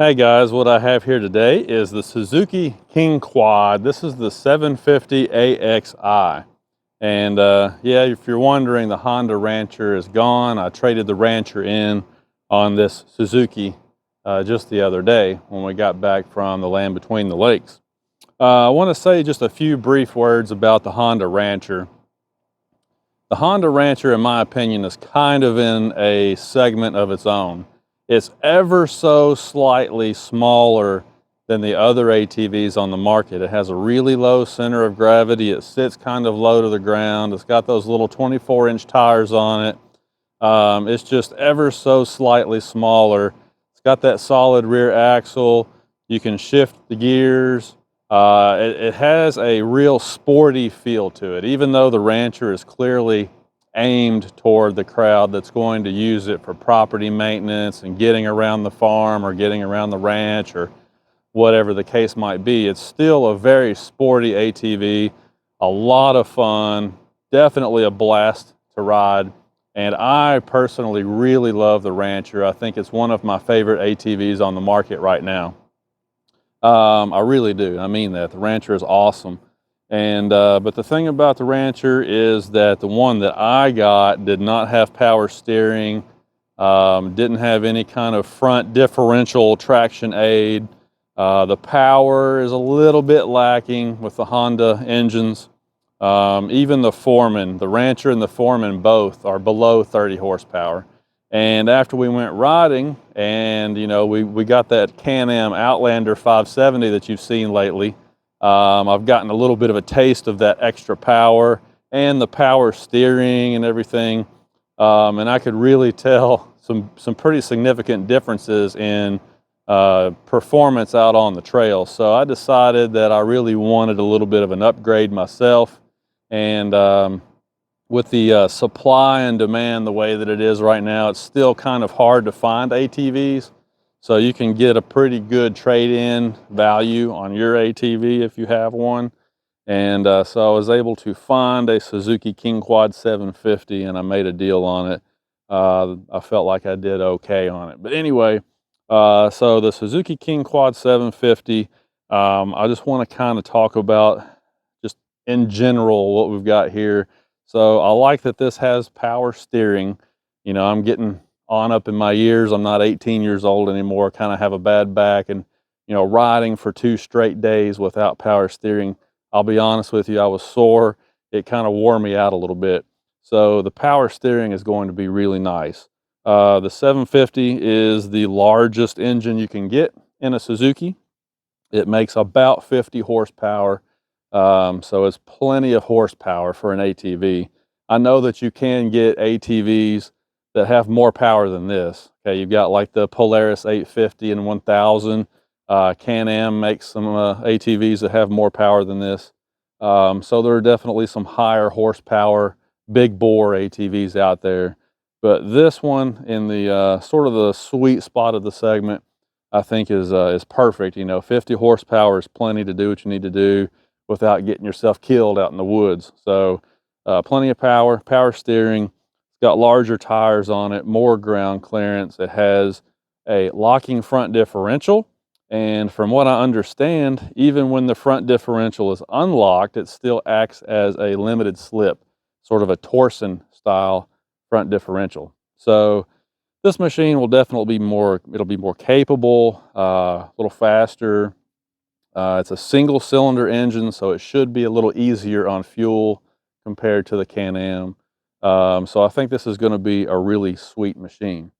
Hey guys, what I have here today is the Suzuki King Quad. This is the 750 AXI. And yeah, if you're wondering, the Honda Rancher is gone. I traded the Rancher in on this Suzuki just the other day when we got back from the Land Between the Lakes. I want to say just a few brief words about the Honda Rancher. The Honda Rancher, in my opinion, is kind of in a segment of its own. It's ever so slightly smaller than the other ATVs on the market. It has a really low center of gravity. It sits kind of low to the ground. It's got those little 24-inch tires on it. It's just ever so slightly smaller. It's got that solid rear axle. You can shift the gears. It has a real sporty feel to it, even though the Rancher is clearly aimed toward the crowd that's going to use it for property maintenance and getting around the farm or getting around the ranch or whatever the case might be. It's still a very sporty ATV, a lot of fun, definitely a blast to ride. And I personally really love the Rancher. I think it's one of my favorite ATVs on the market right now. I really do. I mean that. The Rancher is awesome. And but the thing about the Rancher is that the one that I got did not have power steering, didn't have any kind of front differential traction aid. The power is a little bit lacking with the Honda engines. Even the Foreman, the Rancher and the Foreman both are below 30 horsepower. And after we went riding and, you know, we got that Can-Am Outlander 570 that you've seen lately, I've gotten a little bit of a taste of that extra power and the power steering and everything. And I could really tell some pretty significant differences in performance out on the trail. So I decided that I really wanted a little bit of an upgrade myself. And with the supply and demand the way that it is right now, it's still kind of hard to find ATVs. So you can get a pretty good trade-in value on your ATV if you have one. And so I was able to find a Suzuki King Quad 750 and I made a deal on it. I felt like I did okay on it. But anyway, so the Suzuki King Quad 750, I just want to kind of talk about just in general what we've got here. So I like that this has power steering. You know, I'm getting on up in my years. I'm not 18 years old anymore. Kind of have a bad back, and you know, riding for 2 straight days without power steering, I'll be honest with you, I was sore. It kind of wore me out a little bit. So the power steering is going to be really nice. The 750 is the largest engine you can get in a Suzuki. It makes about 50 horsepower. So it's plenty of horsepower for an ATV. I know that you can get ATVs that have more power than this. Okay, you've got like the Polaris 850 and 1000. Can-Am makes some ATVs that have more power than this. So there are definitely some higher horsepower, big bore ATVs out there. But this one in the sort of the sweet spot of the segment, I think is perfect. You know, 50 horsepower is plenty to do what you need to do without getting yourself killed out in the woods. So plenty of power, power steering. It's got larger tires on it, more ground clearance. It has a locking front differential. And from what I understand, even when the front differential is unlocked, it still acts as a limited slip, sort of a torsion style front differential. So this machine will definitely be it'll be more capable, a little faster. It's a single cylinder engine, so it should be a little easier on fuel compared to the Can-Am. So I think this is going to be a really sweet machine.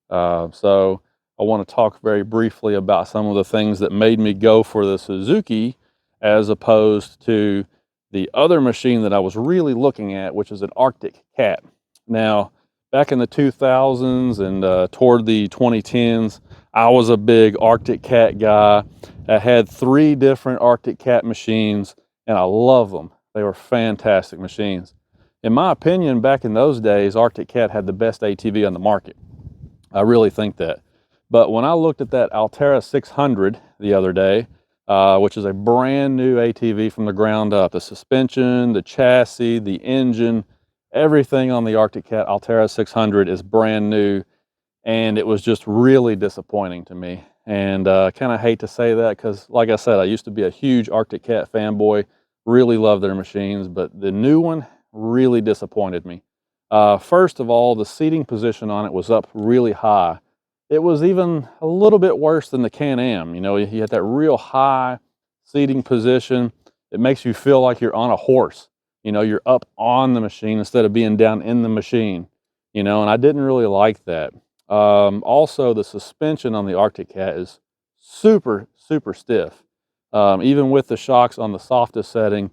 So I want to talk very briefly about some of the things that made me go for the Suzuki as opposed to the other machine that I was really looking at, which is an Arctic Cat. Now, back in the 2000s and toward the 2010s, I was a big Arctic Cat guy. I had 3 different Arctic Cat machines, and I love them. They were fantastic machines. In my opinion, back in those days, Arctic Cat had the best ATV on the market. I really think that. But when I looked at that Alterra 600 the other day, which is a brand new ATV from the ground up, the suspension, the chassis, the engine, everything on the Arctic Cat Alterra 600 is brand new. and it was just really disappointing to me. And kind of hate to say that because, like I said, I used to be a huge Arctic Cat fanboy, really love their machines, but the new one really disappointed me. First of all, the seating position on it was up really high. It was even a little bit worse than the Can-Am. You know, you had that real high seating position. It makes you feel like you're on a horse. You know, you're up on the machine instead of being down in the machine, you know, and I didn't really like that. Also, the suspension on the Arctic Cat is super, super stiff. Even with the shocks on the softest setting,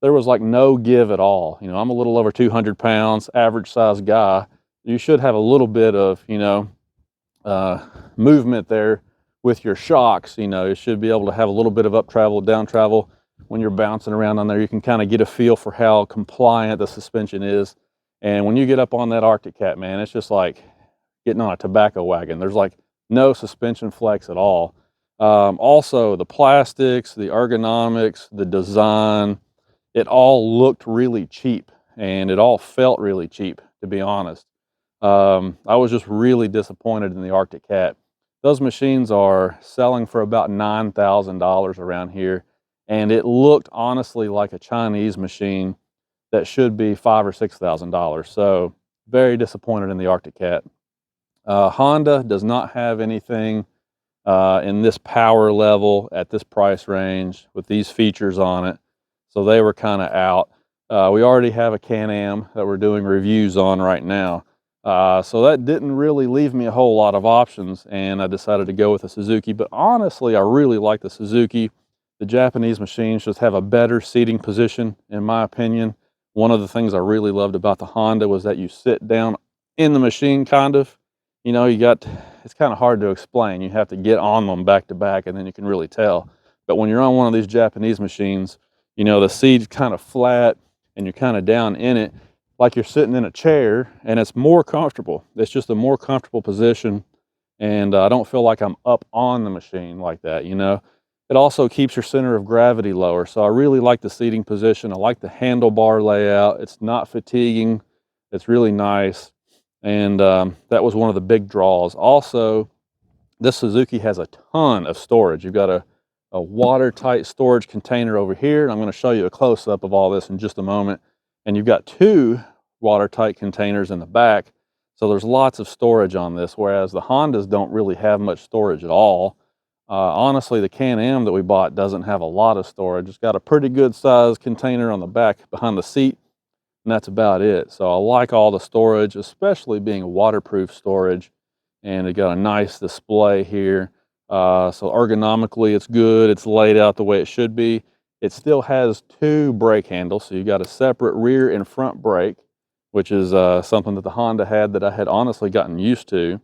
there was like no give at all. You know, I'm a little over 200 pounds, average size guy. You should have a little bit of, you know, movement there with your shocks. You know, you should be able to have a little bit of up travel, down travel. When you're bouncing around on there, you can kind of get a feel for how compliant the suspension is. And when you get up on that Arctic Cat, man, it's just like getting on a tobacco wagon. There's like no suspension flex at all. Also, the plastics, the ergonomics, the design, it all looked really cheap and it all felt really cheap, to be honest. I was just really disappointed in the Arctic Cat. Those machines are selling for about $9,000 around here, and it looked honestly like a Chinese machine that should be $5,000 or $6,000. So very disappointed in the Arctic Cat. Honda does not have anything in this power level at this price range with these features on it. So they were kind of out. We already have a Can-Am that we're doing reviews on right now. So that didn't really leave me a whole lot of options, and I decided to go with a Suzuki. But honestly, I really like the Suzuki. The Japanese machines just have a better seating position, in my opinion. One of the things I really loved about the Honda was that you sit down in the machine, kind of. You know, it's kind of hard to explain. You have to get on them back to back, and then you can really tell. But when you're on one of these Japanese machines, you know, the seat's kind of flat, and you're kind of down in it, like you're sitting in a chair, and it's more comfortable. It's just a more comfortable position, and I don't feel like I'm up on the machine like that, you know. It also keeps your center of gravity lower, so I really like the seating position. I like the handlebar layout. It's not fatiguing. It's really nice, and that was one of the big draws. Also, this Suzuki has a ton of storage. You've got a watertight storage container over here, and I'm going to show you a close-up of all this in just a moment. And you've got two watertight containers in the back, so there's lots of storage on this, whereas the Hondas don't really have much storage at all. Honestly, the Can-Am that we bought doesn't have a lot of storage. It's got a pretty good size container on the back behind the seat, and that's about it. So I like all the storage, especially being waterproof storage, and it got a nice display here. So ergonomically it's good. It's laid out the way it should be. It still has two brake handles, so you got a separate rear and front brake, which is something that the Honda had that I had honestly gotten used to.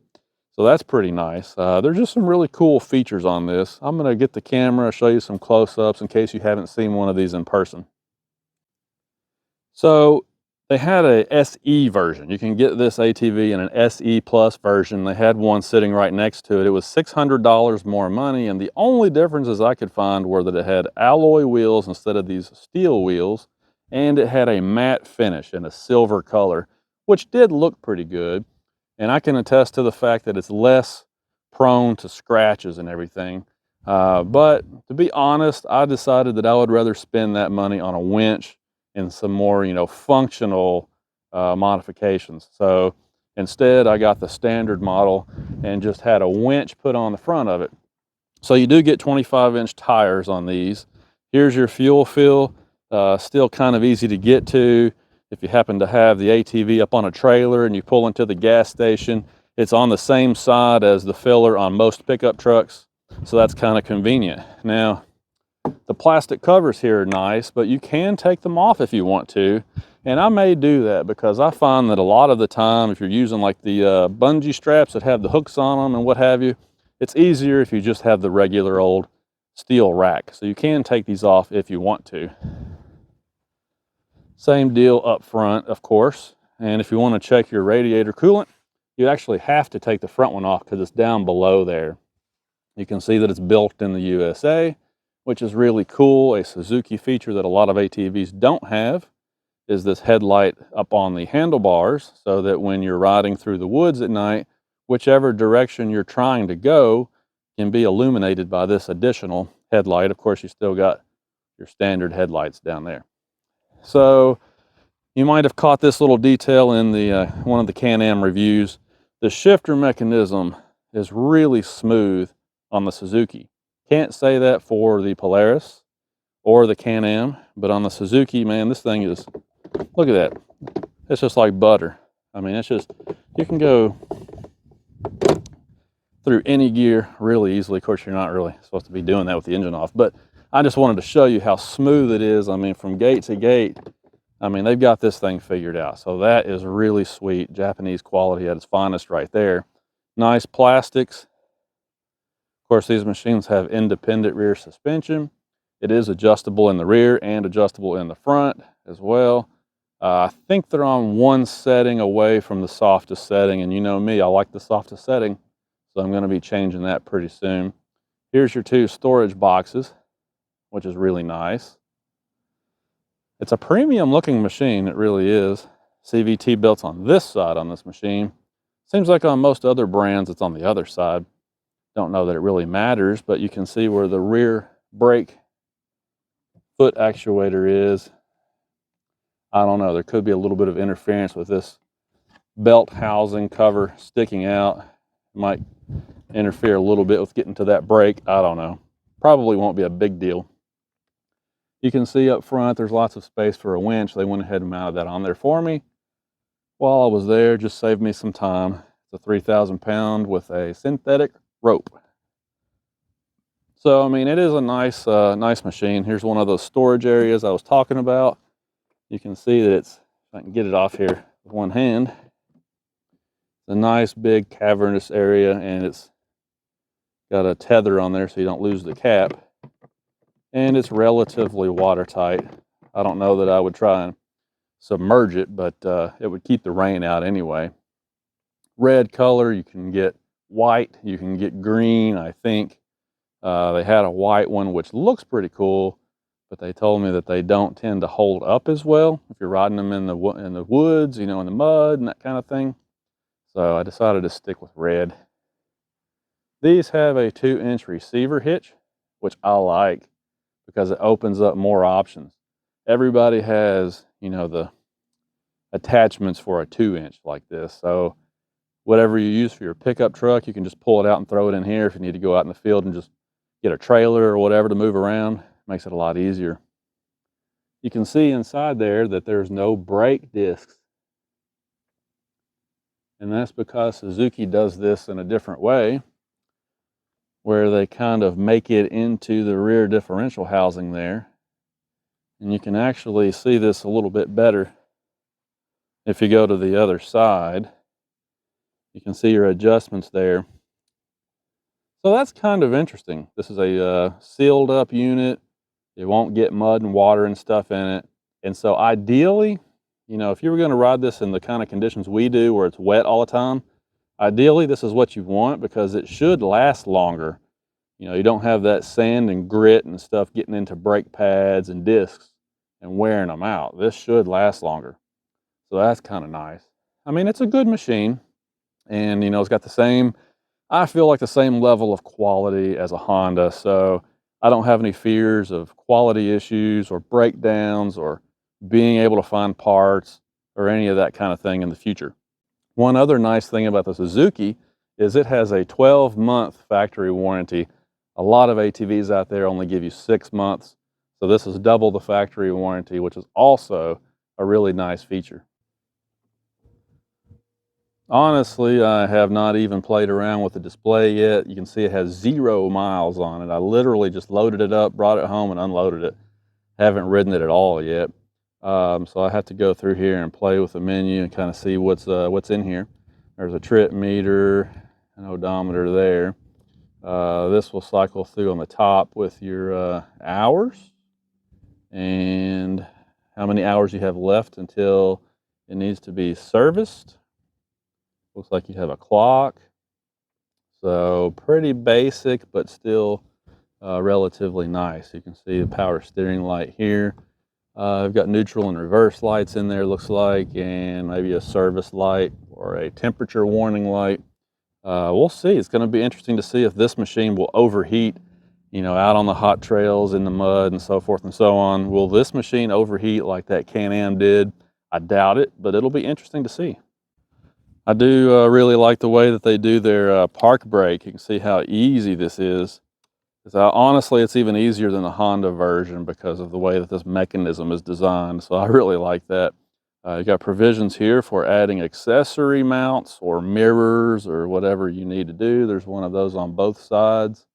So that's pretty nice. There's just some really cool features on this. I'm going to get the camera, show you some close-ups in case you haven't seen one of these in person. So they had a SE version. You can get this ATV in an SE Plus version. They had one sitting right next to it. It was $600 more money, and the only differences I could find were that it had alloy wheels instead of these steel wheels, and it had a matte finish in a silver color, which did look pretty good. And I can attest to the fact that it's less prone to scratches and everything. But to be honest, I decided that I would rather spend that money on a winch and some more, you know, functional modifications. So instead, I got the standard model and just had a winch put on the front of it. So you do get 25-inch tires on these. Here's your fuel fill, still kind of easy to get to. If you happen to have the ATV up on a trailer and you pull into the gas station, it's on the same side as the filler on most pickup trucks. So that's kind of convenient. Now, the plastic covers here are nice, but you can take them off if you want to. And I may do that because I find that a lot of the time, if you're using like the bungee straps that have the hooks on them and what have you, it's easier if you just have the regular old steel rack. So you can take these off if you want to. Same deal up front, of course. And if you want to check your radiator coolant, you actually have to take the front one off because it's down below there. You can see that it's built in the USA, which is really cool. A Suzuki feature that a lot of ATVs don't have is this headlight up on the handlebars, so that when you're riding through the woods at night, whichever direction you're trying to go can be illuminated by this additional headlight. Of course, you still got your standard headlights down there. So you might have caught this little detail in the one of the Can-Am reviews. The shifter mechanism is really smooth on the Suzuki. Can't say that for the Polaris or the Can-Am, but on the Suzuki, man, this thing is, look at that. It's just like butter. I mean, it's just, you can go through any gear really easily. Of course, you're not really supposed to be doing that with the engine off, but I just wanted to show you how smooth it is. I mean, from gate to gate, I mean, they've got this thing figured out. So that is really sweet. Japanese quality at its finest right there. Nice plastics. Of course, these machines have independent rear suspension. It is adjustable in the rear and adjustable in the front as well. I think they're on one setting away from the softest setting, and you know me, I like the softest setting, so I'm going to be changing that pretty soon. Here's your two storage boxes, which is really nice. It's a premium looking machine, it really is. CVT belts on this side on this machine. Seems like on most other brands it's on the other side. Don't know that it really matters, but you can see where the rear brake foot actuator is. I don't know, there could be a little bit of interference with this belt housing cover sticking out. It might interfere a little bit with getting to that brake. I don't know. Probably won't be a big deal. You can see up front there's lots of space for a winch. They went ahead and mounted that on there for me while I was there. Just saved me some time. It's a 3,000 pound with a synthetic rope. So I mean, it is a nice nice machine. Here's one of those storage areas I was talking about. You can see that it's, if I can get it off here with one hand, it's a nice big cavernous area, and it's got a tether on there so you don't lose the cap. And it's relatively watertight. I don't know that I would try and submerge it, but it would keep the rain out anyway. Red color, you can get white, you can get green, I think. They had a white one, which looks pretty cool, but they told me that they don't tend to hold up as well if you're riding them in the woods, you know, in the mud and that kind of thing. So I decided to stick with red. These have a 2-inch receiver hitch, which I like because it opens up more options. Everybody has, you know, the attachments for a 2-inch like this. So whatever you use for your pickup truck, you can just pull it out and throw it in here if you need to go out in the field and just get a trailer or whatever to move around. Makes it a lot easier. You can see inside there that there's no brake discs. And that's because Suzuki does this in a different way, where they kind of make it into the rear differential housing there. And you can actually see this a little bit better if you go to the other side. You can see your adjustments there. So that's kind of interesting. This is a sealed up unit. It won't get mud and water and stuff in it. And so ideally, you know, if you were going to ride this in the kind of conditions we do where it's wet all the time, ideally this is what you want because it should last longer. You know, you don't have that sand and grit and stuff getting into brake pads and discs and wearing them out. This should last longer. So that's kind of nice. I mean, it's a good machine, and you know, it's got the same, I feel like the same level of quality as a Honda. So I don't have any fears of quality issues or breakdowns or being able to find parts or any of that kind of thing in the future. One other nice thing about the Suzuki is it has a 12-month factory warranty. A lot of ATVs out there only give you 6 months. So this is double the factory warranty, which is also a really nice feature. Honestly, I have not even played around with the display yet. You can see it has 0 miles on it. I literally just loaded it up, brought it home, and unloaded it. Haven't ridden it at all yet. So I have to go through here and play with the menu and kind of see what's in here. There's a trip meter, an odometer there. This will cycle through on the top with your hours and how many hours you have left until it needs to be serviced. Looks like you have a clock. So pretty basic, but still relatively nice. You can see the power steering light here. I've got neutral and reverse lights in there, looks like, and maybe a service light or a temperature warning light. we'll see. It's going to be interesting to see if this machine will overheat, out on the hot trails in the mud and so forth and so on. Will this machine overheat like that Can-Am did? I doubt it, but it'll be interesting to see. I do really like the way that they do their park brake. You can see how easy this is. Honestly, it's even easier than the Honda version because of the way that this mechanism is designed. So I really like that. You got provisions here for adding accessory mounts or mirrors or whatever you need to do. There's one of those on both sides.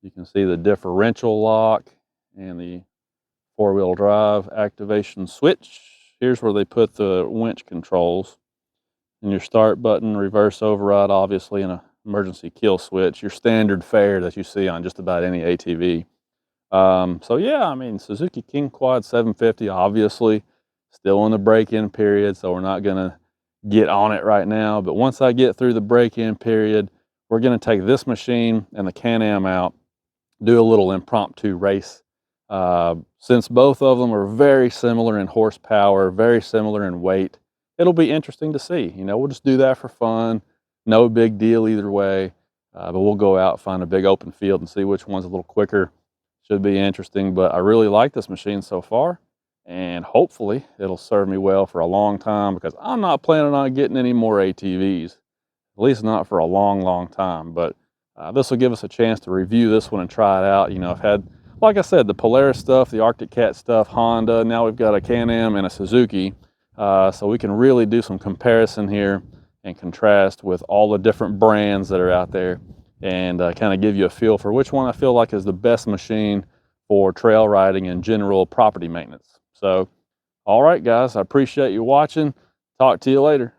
You can see the differential lock and the four-wheel drive activation switch. Here's where they put the winch controls. And your start button, reverse override, obviously, and an emergency kill switch, your standard fare that you see on just about any ATV. So yeah, I mean, Suzuki King Quad 750, obviously, still in the break-in period, so we're not gonna get on it right now. But once I get through the break-in period, we're gonna take this machine and the Can-Am out, do a little impromptu race. Since both of them are very similar in horsepower, very similar in weight, it'll be interesting to see. We'll just do that for fun. No big deal either way. But we'll go out, find a big open field and see which one's a little quicker. Should be interesting, but I really like this machine so far, and hopefully it'll serve me well for a long time because I'm not planning on getting any more ATVs, at least not for a long, long time. But this will give us a chance to review this one and try it out. I've had, like I said, the Polaris stuff, the Arctic Cat stuff, Honda. Now we've got a Can-Am and a Suzuki. So we can really do some comparison here and contrast with all the different brands that are out there and kind of give you a feel for which one I feel like is the best machine for trail riding and general property maintenance. So, all right, guys, I appreciate you watching. Talk to you later.